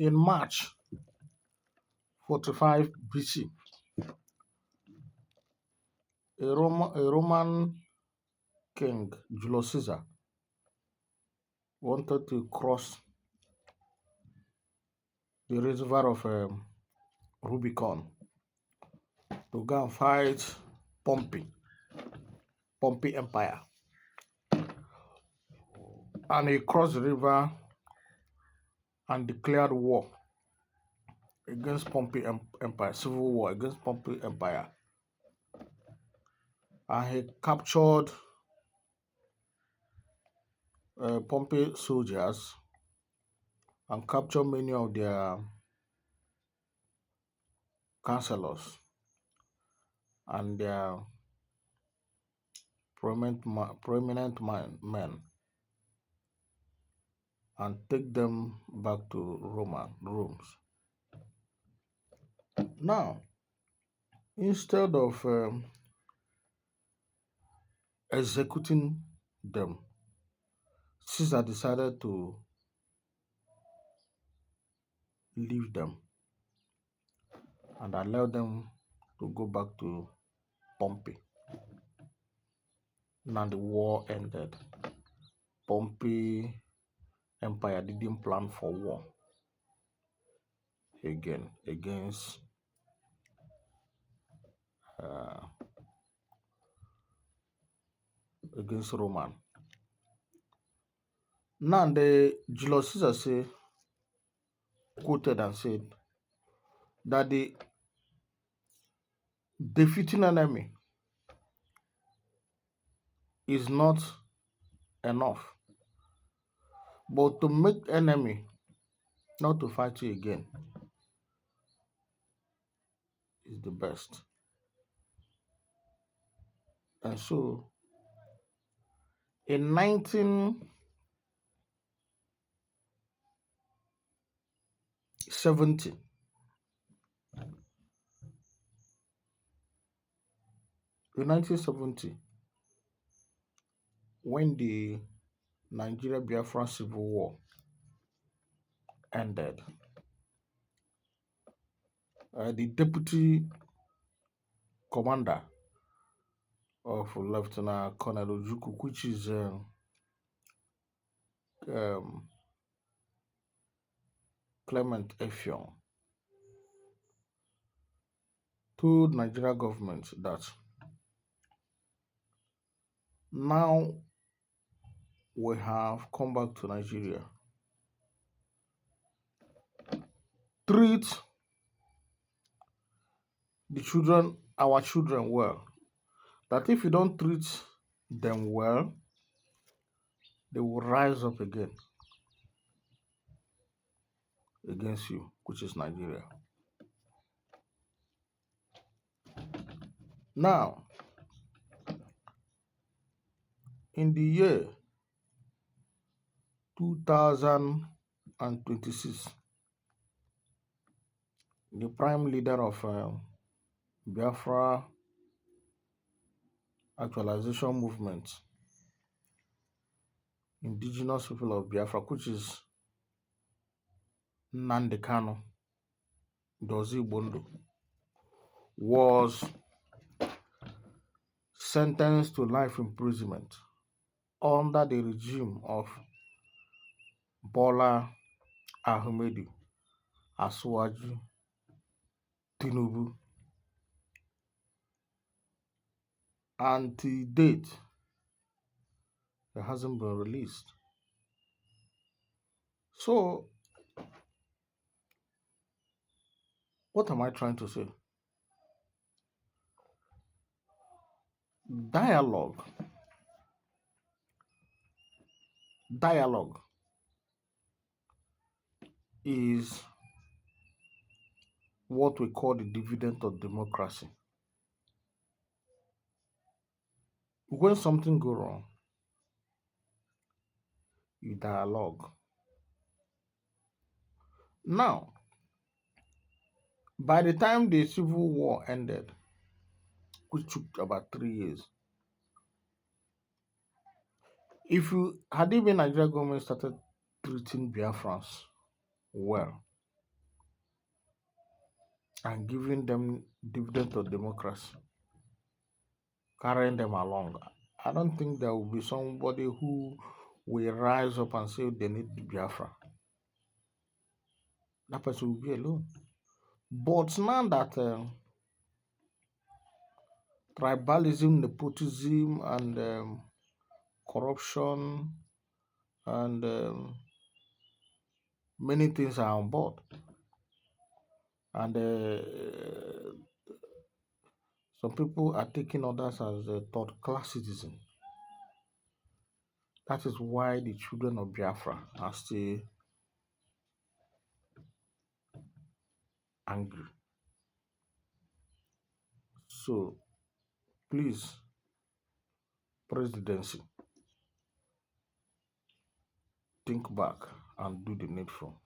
In March 45 BC, a Roman king, Julius Caesar, wanted to cross the reservoir of Rubicon to go and fight Pompey, Pompey Empire. And he crossed the river and declared war against Pompey Empire, civil war against Pompey Empire. And he captured Pompey soldiers and captured many of their counselors and their men and take them back to Rome. Now, instead of executing them, Caesar decided to leave them and allow them to go back to Pompey. Now the war ended. Pompey Empire didn't plan for war again uh, against Roman. Now the Julius Caesar quoted and said that the defeating enemy is not enough, but to make enemy not to fight you again is the best. And so in 1970, when the Nigeria Biafra Civil War ended, the deputy commander of Lieutenant Colonel Ojukwu, which is um, Clement Effiong, told Nigeria government that now we have come back to Nigeria. Treat our children well. That if you don't treat them well, they will rise up again against you, which is Nigeria. Now, in the year 2026, the prime leader of Biafra actualization movement, indigenous people of Biafra, which is Nnamdi Kanu Dozie Bondo, was sentenced to life imprisonment under the regime of Bola Ahmed Asuwaju Tinubu. And to date, it hasn't been released. So, what am I trying to say? Dialogue. Dialogue is what we call the dividend of democracy. When something goes wrong, you dialogue. Now, by the time the Civil War ended, which took about 3 years, if you had even Nigeria government started treating Biafrans well, and giving them dividend of democracy, carrying them along. I don't think there will be somebody who will rise up and say they need Biafra. That person will be alone. But now that tribalism, nepotism, and corruption and many things are on board, and some people are taking others as a third class citizen. That is why the children of Biafra are still angry. So please, presidency, think back and do the needful.